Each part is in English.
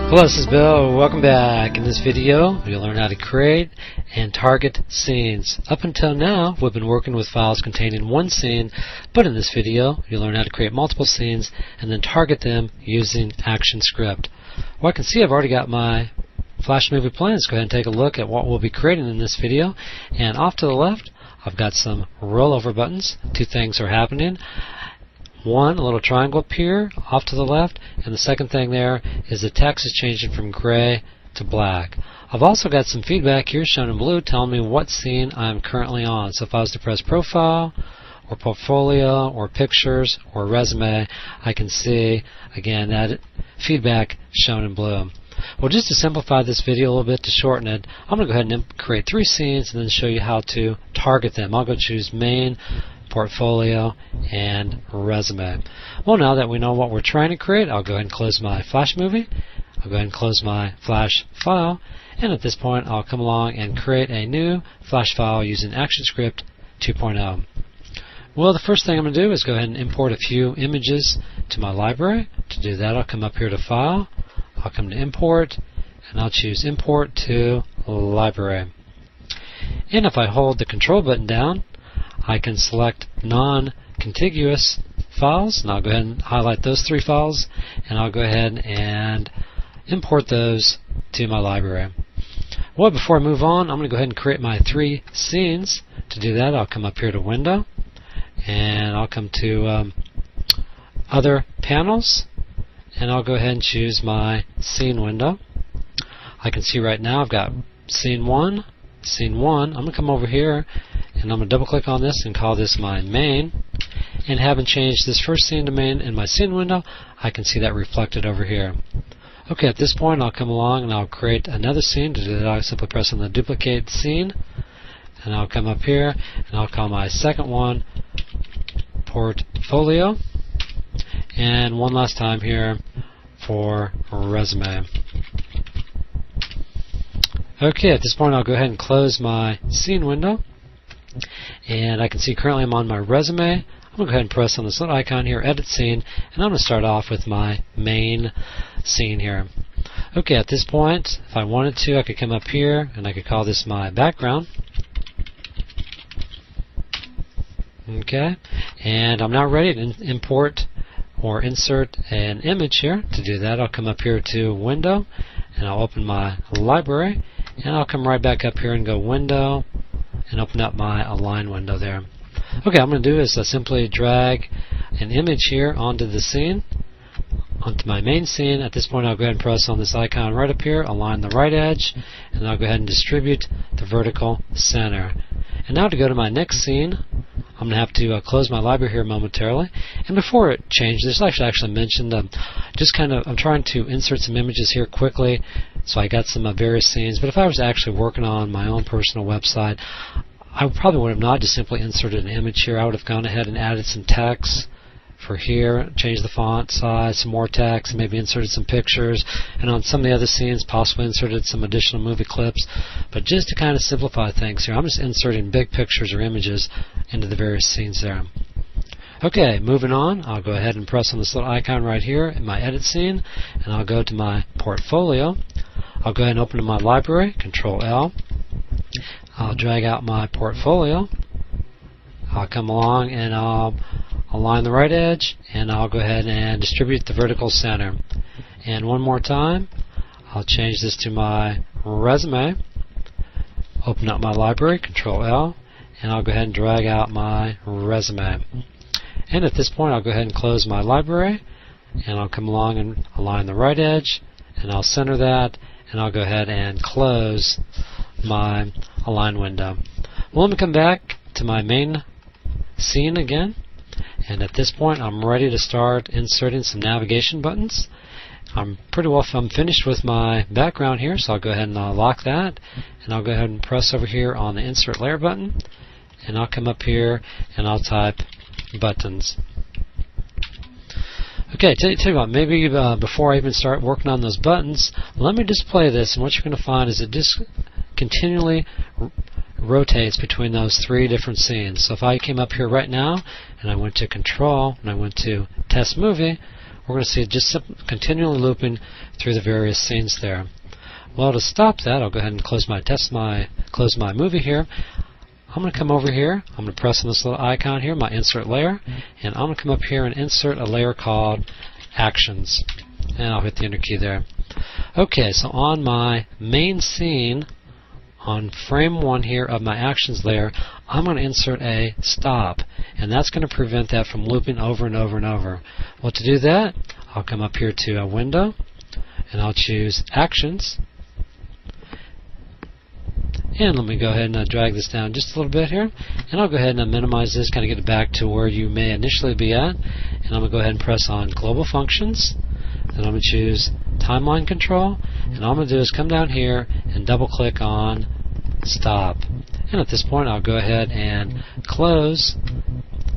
Hello, this is Bill. Welcome back. In this video, you'll learn how to create and target scenes. Up until now, we've been working with files containing one scene, but in this video, you'll learn how to create multiple scenes and then target them using ActionScript. Well, I can see I've already got my Flash movie planned. Let's go ahead and take a look at what we'll be creating in this video. And off to the left, I've got some rollover buttons. Two things are happening. One, a little triangle up here off to the left, and the second thing there is the text is changing from gray to black. I've also got some feedback here shown in blue telling me what scene I'm currently on. So if I was to press Profile or Portfolio or Pictures or Resume, I can see again that feedback shown in blue. Well, just to simplify this video a little bit, to shorten it, I'm going to go ahead and create 3 scenes and then show you how to target them. I'll go choose Main, Portfolio, and Resume. Well, now that we know what we're trying to create, I'll go ahead and close my Flash movie. I'll go ahead and close my Flash file, and at this point I'll come along and create a new Flash file using ActionScript 2.0. Well, the first thing I'm going to do is go ahead and import a few images to my library. To do that, I'll come up here to File, I'll come to Import, and I'll choose Import to Library. And if I hold the Control button down, I can select non-contiguous files, and I'll go ahead and highlight those 3 files, and I'll go ahead and import those to my library. Well, before I move on, I'm going to go ahead and create my 3 scenes. To do that, I'll come up here to Window, and I'll come to Other Panels, and I'll go ahead and choose my Scene window. I can see right now I've got Scene 1, Scene 1. I'm going to come over here and I'm going to double click on this and call this my main. And having changed this first scene to main in my scene window, I can see that reflected over here. Okay, at this point I'll come along and I'll create another scene. To do that, I'll simply press on the duplicate scene, and I'll come up here and I'll call my second one Portfolio, and one last time here for Resume. Okay, at this point I'll go ahead and close my scene window, and I can see currently I'm on my resume. I'm going to go ahead and press on this little icon here, Edit Scene, and I'm going to start off with my main scene here. Okay, at this point, if I wanted to, I could come up here and I could call this my background. Okay, and I'm now ready to import or insert an image here. To do that, I'll come up here to Window, and I'll open my library, and I'll come right back up here and go Window, and open up my Align window there. Okay, what I'm going to do is simply drag an image here onto the scene, onto my main scene. At this point, I'll go ahead and press on this icon right up here, align the right edge, and I'll go ahead and distribute the vertical center. And now to go to my next scene, I'm going to have to close my library here momentarily. And before it changes, I should actually mention I'm trying to insert some images here quickly. So I got some various scenes. But if I was actually working on my own personal website, I probably would have not just simply inserted an image here. I would have gone ahead and added some text for here, changed the font size, some more text, maybe inserted some pictures, and on some of the other scenes possibly inserted some additional movie clips. But just to kind of simplify things here, I'm just inserting big pictures or images into the various scenes there. Okay, moving on, I'll go ahead and press on this little icon right here in my edit scene, and I'll go to my portfolio. I'll go ahead and open to my library, Control L. I'll drag out my portfolio. I'll come along and I'll align the right edge, and I'll go ahead and distribute the vertical center. And one more time, I'll change this to my resume. Open up my library, Control L, and I'll go ahead and drag out my resume. And at this point, I'll go ahead and close my library, and I'll come along and align the right edge, and I'll center that, and I'll go ahead and close my Align window. Well, let me come back to my main scene again, and at this point I'm ready to start inserting some navigation buttons. I'm finished with my background here, so I'll go ahead and lock that, and I'll go ahead and press over here on the Insert Layer button, and I'll come up here and I'll type buttons. Okay, tell you what, maybe before I even start working on those buttons, let me display this, and what you're going to find is it just continually rotates between those 3 different scenes. So if I came up here right now and I went to Control and I went to Test Movie, we're going to see it just continually looping through the various scenes there. Well, to stop that, I'll go ahead and close my movie here. I'm going to come over here. I'm going to press on this little icon here, my insert layer, and I'm going to come up here and insert a layer called actions. And I'll hit the enter key there. Okay, so on my main scene, on frame 1 here of my actions layer, I'm going to insert a stop, and that's going to prevent that from looping over and over and over. Well, to do that, I'll come up here to a window, and I'll choose actions. And let me go ahead and drag this down just a little bit here, and I'll go ahead and minimize this, kind of get it back to where you may initially be at. And I'm going to go ahead and press on Global Functions, and I'm going to choose Timeline Control, and all I'm going to do is come down here and double click on Stop. And at this point I'll go ahead and close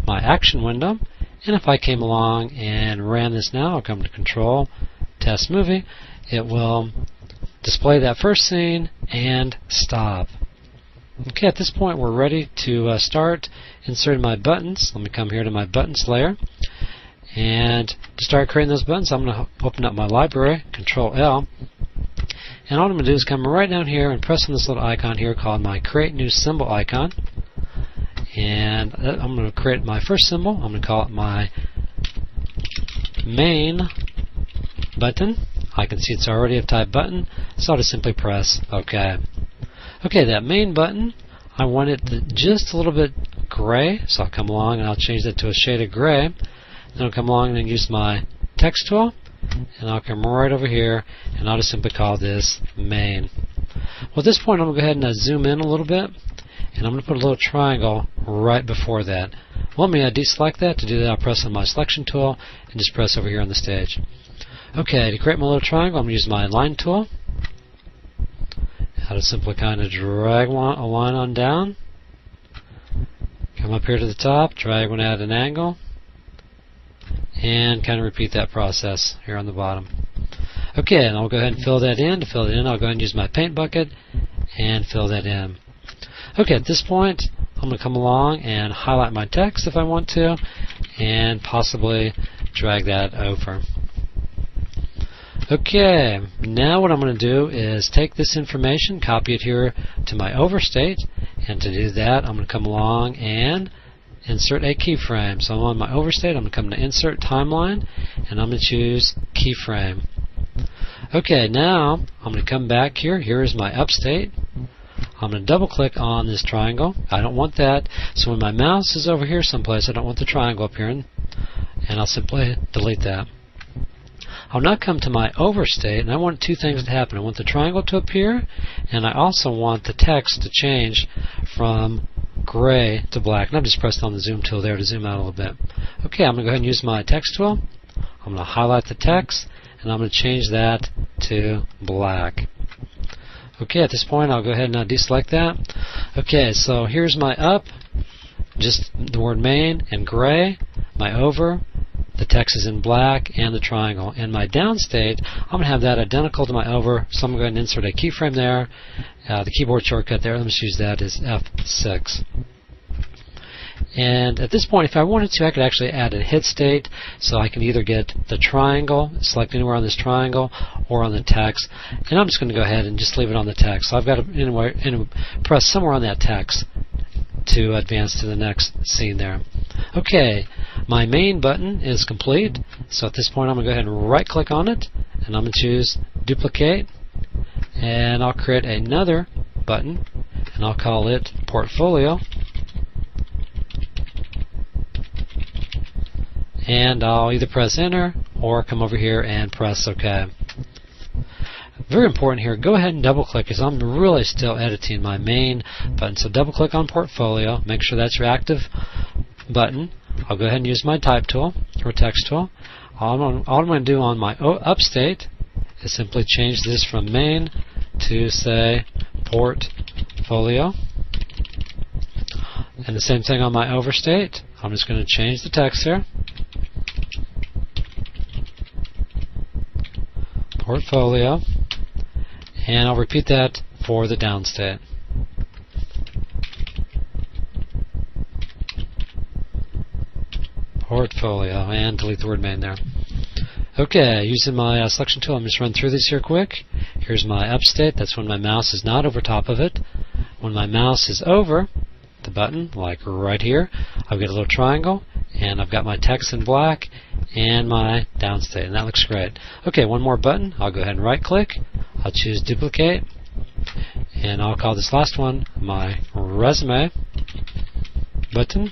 my action window, and if I came along and ran this now, I'll come to Control, Test Movie, it will display that first scene and stop. Okay, at this point we're ready to start inserting my buttons. Let me come here to my buttons layer, and to start creating those buttons I'm going to open up my library, Control L, and all I'm going to do is come right down here and press on this little icon here called my Create New Symbol icon, and I'm going to create my first symbol. I'm going to call it my main button. I can see it's already a type button, so I'll just simply press OK. Okay, that main button, I want it just a little bit gray, so I'll come along and I'll change that to a shade of gray. Then I'll come along and use my text tool, and I'll come right over here, and I'll just simply call this main. Well, at this point I'm going to go ahead and zoom in a little bit, and I'm going to put a little triangle right before that. Well, let me deselect that. To do that, I'll press on my selection tool and just press over here on the stage. Okay, to create my little triangle, I'm going to use my line tool. I'll just simply kind of drag a line on down, come up here to the top, drag one at an angle, and kind of repeat that process here on the bottom. Okay, and I'll go ahead and fill that in. To fill it in, I'll go ahead and use my paint bucket and fill that in. Okay, at this point, I'm going to come along and highlight my text if I want to, and possibly drag that over. Okay, now what I'm going to do is take this information, copy it here to my overstate, and to do that I'm going to come along and insert a keyframe. So I'm on my overstate, I'm going to come to Insert Timeline, and I'm going to choose Keyframe. Okay, now I'm going to come back here. Here is my upstate. I'm going to double click on this triangle. I don't want that, so when my mouse is over here someplace, I don't want the triangle appearing, and I'll simply delete that. I'll now come to my overstate, and I want two things to happen. I want the triangle to appear, and I also want the text to change from gray to black. And I've just pressed on the zoom tool there to zoom out a little bit. Okay, I'm going to go ahead and use my text tool. I'm going to highlight the text, and I'm going to change that to black. Okay, at this point I'll go ahead and deselect that. Okay, so here's my up, just the word main and gray, my over, the text is in black, and the triangle. And my downstate, I'm going to have that identical to my over, so I'm going to go ahead and insert a keyframe there. The keyboard shortcut there, let me choose that, is F6. And at this point, if I wanted to, I could actually add a hit state, so I can either get the triangle, select anywhere on this triangle, or on the text. And I'm just going to go ahead and just leave it on the text. So I've got to press somewhere on that text to advance to the next scene there. Okay, my main button is complete, so at this point I'm going to go ahead and right click on it, and I'm going to choose Duplicate, and I'll create another button, and I'll call it Portfolio, and I'll either press Enter or come over here and press OK. Very important here, go ahead and double click, because I'm really still editing my main button. So double click on Portfolio, make sure that's your active button. I'll go ahead and use my type tool or text tool. All I'm going to do on my upstate is simply change this from main to, say, Portfolio. And the same thing on my overstate. I'm just going to change the text here. Portfolio. And I'll repeat that for the downstate. Portfolio, and delete the word main there. Okay, using my selection tool, I'm just run through these here quick. Here's my up state. That's when my mouse is not over top of it. When my mouse is over the button, like right here, I've got a little triangle, and I've got my text in black and my down state, and that looks great. Okay, one more button. I'll go ahead and right click. I'll choose duplicate, and I'll call this last one my resume button,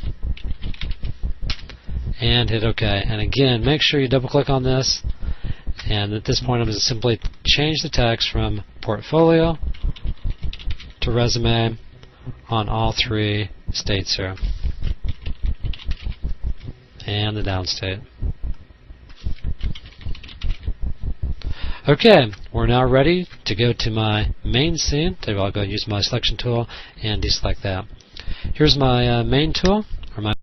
and hit OK. And again, make sure you double click on this, and at this point I'm going to simply change the text from portfolio to resume on all three states here, and the down state. Okay, we're now ready to go to my main scene. So I'll go use my selection tool and deselect that. Here's my main tool, or my